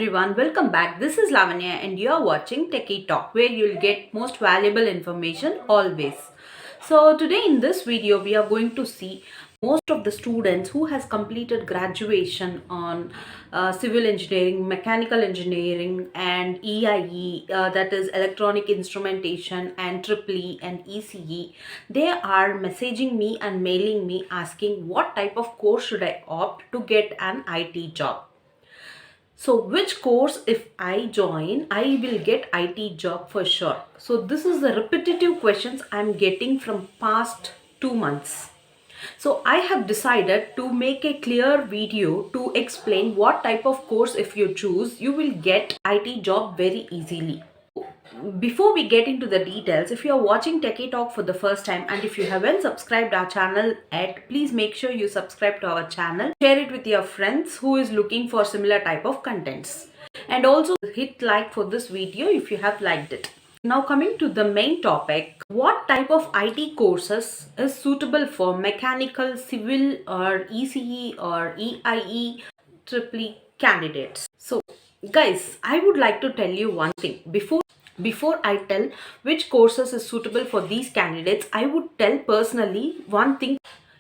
everyone, welcome back. This is Lavanya and you are watching Techie Talk, where you'll get most valuable information always. So today in this video we are going to see most of the students who has completed graduation on civil engineering, mechanical engineering and EIE, that is electronic instrumentation, and EEE and ECE. They are messaging me and mailing me asking what type of course should I opt to get an IT job. So which course if I join, I will get IT job for sure. So this is the repetitive questions I'm getting from past 2 months. So I have decided to make a clear video to explain what type of course if you choose, you will get IT job very easily. Before we get into the details, if you are watching Techie Talk for the first time and if you haven't subscribed our channel yet, please make sure you subscribe to our channel. Share it with your friends who is looking for similar type of contents. And also hit like for this video if you have liked it. Now coming to the main topic, what type of IT courses is suitable for mechanical, civil or ECE or EIE, EEE candidates? So guys, I would like to tell you one thing. Before I tell which courses is suitable for these candidates, I would tell personally one thing.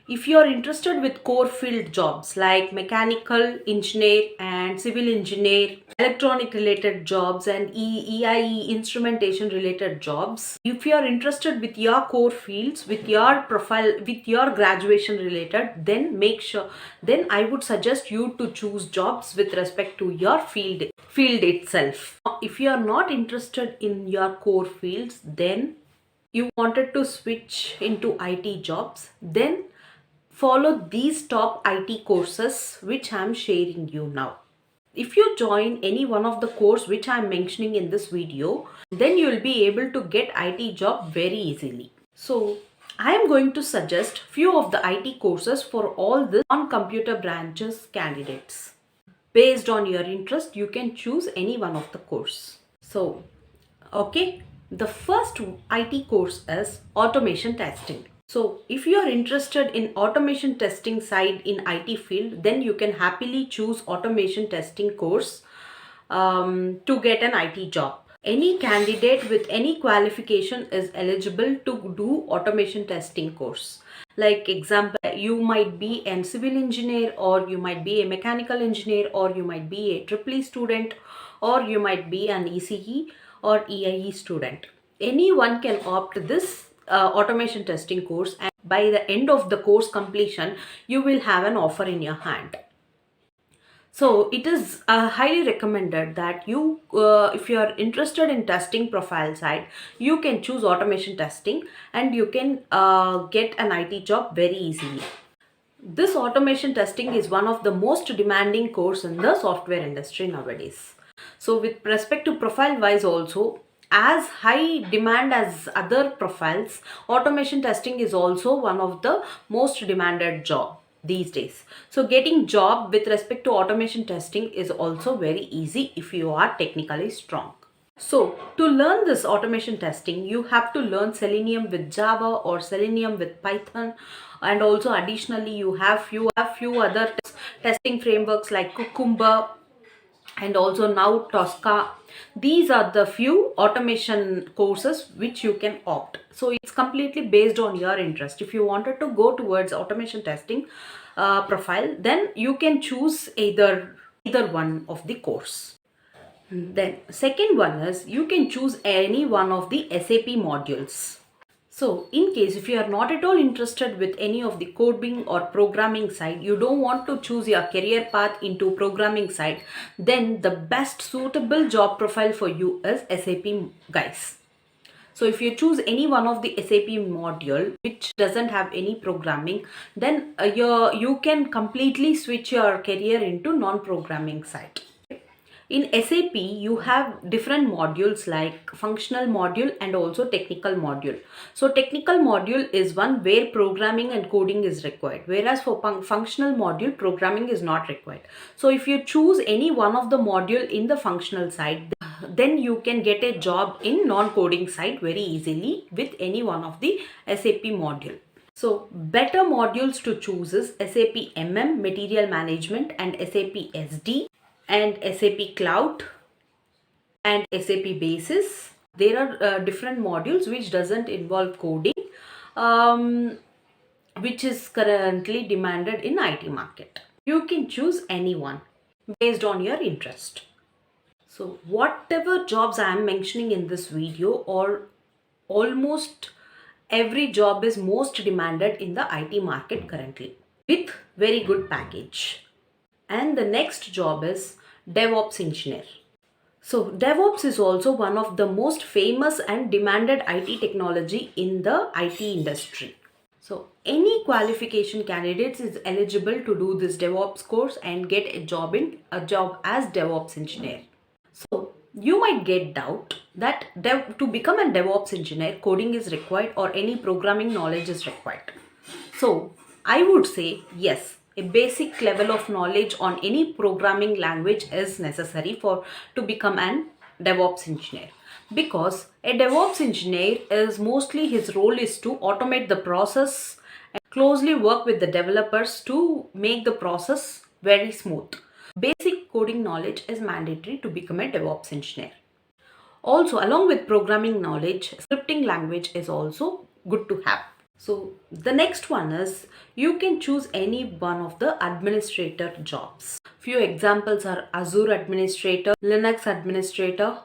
If you are interested with core field jobs like mechanical engineer and civil engineer, electronic related jobs and EIE instrumentation related jobs, if you are interested with your core fields, with your profile, with your graduation related, then I would suggest you to choose jobs with respect to your field itself. If you are not interested in your core fields, then you wanted to switch into IT jobs, then follow these top IT courses which I am sharing you now. If you join any one of the course which I am mentioning in this video, then you will be able to get IT job very easily. So I am going to suggest few of the IT courses for all the non-computer branches candidates. Based on your interest, you can choose any one of the course. So, okay, the first IT course is automation testing. So if you are interested in automation testing side in IT field, then you can happily choose automation testing course to get an IT job. Any candidate with any qualification is eligible to do automation testing course. Like example, you might be a civil engineer, or you might be a mechanical engineer, or you might be a EEE student, or you might be an ECE or EIE student. Anyone can opt this automation testing course, and by the end of the course completion, you will have an offer in your hand. So it is highly recommended that you, if you are interested in testing profile side, you can choose automation testing and you can get an IT job very easily. This automation testing is one of the most demanding course in the software industry nowadays. So with respect to profile wise also, as high demand as other profiles, automation testing is also one of the most demanded job these days. So getting job with respect to automation testing is also very easy if you are technically strong. So to learn this automation testing, you have to learn Selenium with Java or Selenium with Python, and also additionally you have few other testing frameworks like Cucumber and also now Tosca. These are the few automation courses which you can opt. So it's completely based on your interest. If you wanted to go towards automation testing profile, then you can choose either one of the course. Then second one is you can choose any one of the SAP modules. So in case if you are not at all interested with any of the coding or programming side, you don't want to choose your career path into programming side, then the best suitable job profile for you is SAP, guys. So if you choose any one of the SAP module which doesn't have any programming, then you can completely switch your career into non-programming side. In SAP, you have different modules like functional module and also technical module. So technical module is one where programming and coding is required, whereas for functional module, programming is not required. So if you choose any one of the module in the functional side, then you can get a job in non-coding side very easily with any one of the SAP module. So better modules to choose is SAP MM, Material Management, and SAP SD. and SAP Cloud and SAP Basis. There are different modules which doesn't involve coding, um, which is currently demanded in IT market. You can choose anyone based on your interest. So whatever jobs I am mentioning in this video, or almost every job is most demanded in the IT market currently with very good package. And the next job is DevOps engineer. So DevOps is also one of the most famous and demanded IT technology in the IT industry. So any qualification candidates is eligible to do this DevOps course and get a job as DevOps engineer. So you might get doubt that to become a DevOps engineer, coding is required or any programming knowledge is required. So I would say yes, a basic level of knowledge on any programming language is necessary for to become an DevOps engineer, because a DevOps engineer is mostly his role is to automate the process and closely work with the developers to make the process very smooth. Basic coding knowledge is mandatory to become a DevOps engineer. Also, along with programming knowledge, scripting language is also good to have. So the next one is you can choose any one of the administrator jobs. Few examples are Azure administrator, Linux administrator,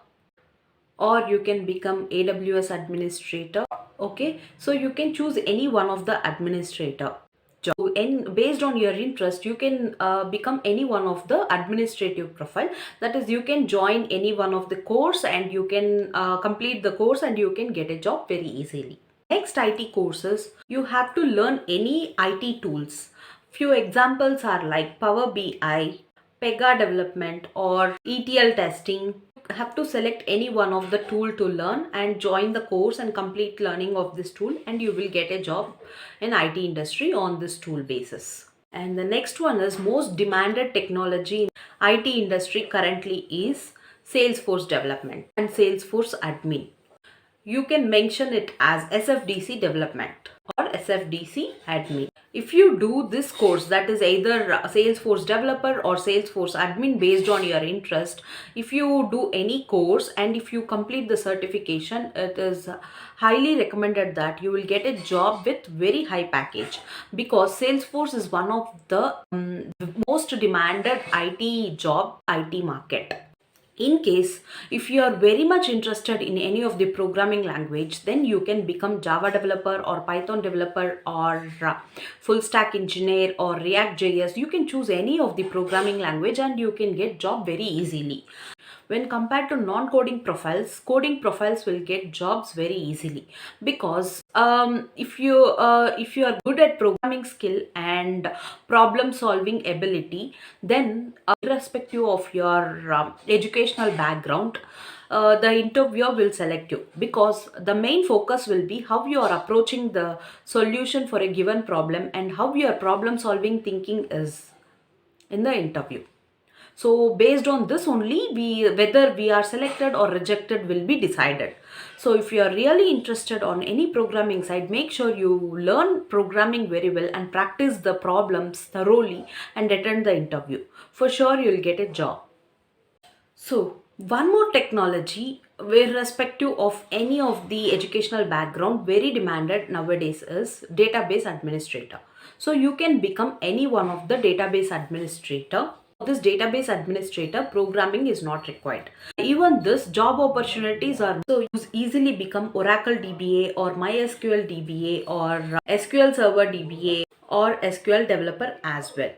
or you can become AWS administrator. Okay, so you can choose any one of the administrator job, and based on your interest you can become any one of the administrative profile. That is, you can join any one of the course and you can complete the course and you can get a job very easily. Next, IT courses, you have to learn any IT tools. Few examples are like Power BI, Pega development, or ETL testing. You have to select any one of the tool to learn and join the course and complete learning of this tool, and you will get a job in IT industry on this tool basis. And the next one is most demanded technology in IT industry currently is Salesforce development and Salesforce admin. You can mention it as SFDC development or SFDC admin. If you do this course, that is either Salesforce developer or Salesforce admin based on your interest, if you do any course and if you complete the certification, it is highly recommended that you will get a job with very high package, because Salesforce is one of the most demanded IT job, IT market. In case if you are very much interested in any of the programming language, then you can become Java developer or Python developer or full stack engineer or React JS. You can choose any of the programming language and you can get job very easily. When compared to non-coding profiles, coding profiles will get jobs very easily, because if you are good at programming skill and problem solving ability, then irrespective of your educational background, the interviewer will select you, because the main focus will be how you are approaching the solution for a given problem and how your problem solving thinking is in the interview. So based on this only, whether we are selected or rejected will be decided. So if you are really interested on any programming side, make sure you learn programming very well and practice the problems thoroughly and attend the interview. For sure you'll get a job. So one more technology, irrespective of any of the educational background, very demanded nowadays is database administrator. So you can become any one of the database administrator. This database administrator, programming is not required. Even this job opportunities are, so you easily become Oracle DBA or MySQL DBA or SQL Server DBA or SQL developer as well.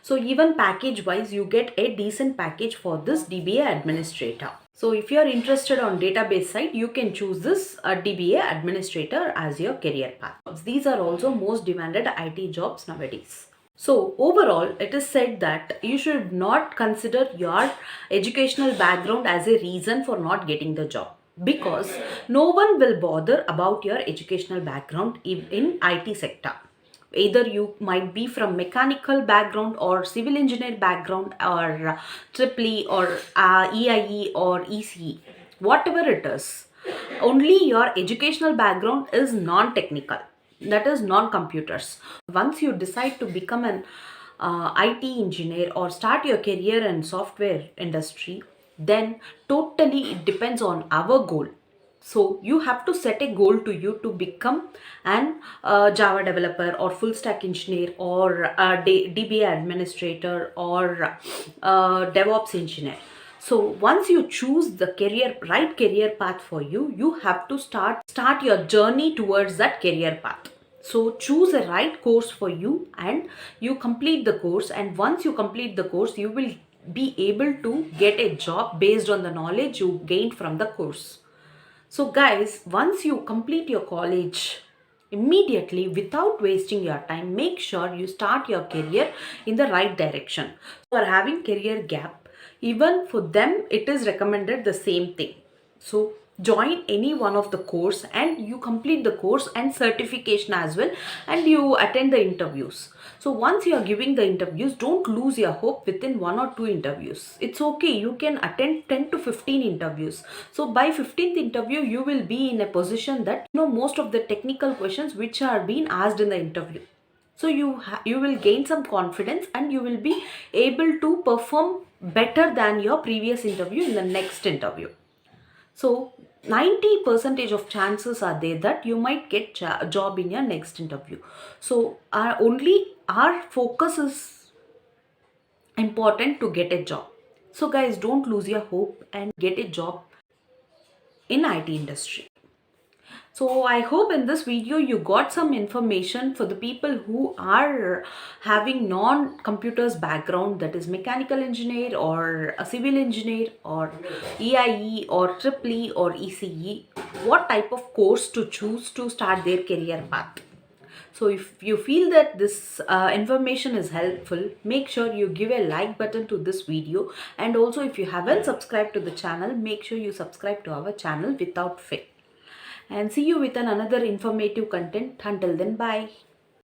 So even package wise, you get a decent package for this DBA administrator. So if you are interested on database side, you can choose this DBA administrator as your career path. These are also most demanded IT jobs nowadays. So overall, it is said that you should not consider your educational background as a reason for not getting the job, because no one will bother about your educational background in IT sector. Either you might be from mechanical background or civil engineer background or triple or EIE or ECE, whatever it is. Only your educational background is non-technical, that is non-computers. Once you decide to become an IT engineer or start your career in software industry, then totally it depends on our goal. So you have to set a goal to you to become an Java developer or full stack engineer or a DBA administrator or DevOps engineer. So once you choose the right career path for you, you have to start your journey towards that career path. So choose a right course for you and you complete the course, and once you complete the course you will be able to get a job based on the knowledge you gained from the course. So, guys, once you complete your college, immediately without wasting your time, make sure you start your career in the right direction. For having career gap, even for them, it is recommended the same thing. So, join any one of the course and you complete the course and certification as well, and you attend the interviews. So once you are giving the interviews, don't lose your hope within one or two interviews. It's okay, you can attend 10 to 15 interviews. So by 15th interview you will be in a position that you know most of the technical questions which are being asked in the interview. So you will gain some confidence and you will be able to perform better than your previous interview in the next interview. So 90 percentage of chances are there that you might get a job in your next interview. So our focus is important to get a job. So guys, don't lose your hope and get a job in IT industry. So I hope in this video you got some information for the people who are having non-computers background, that is mechanical engineer or a civil engineer or EIE or triple E or ECE, what type of course to choose to start their career path. So if you feel that this information is helpful, make sure you give a like button to this video, and also if you haven't subscribed to the channel, make sure you subscribe to our channel without fail. And see you with another informative content. Until then, bye.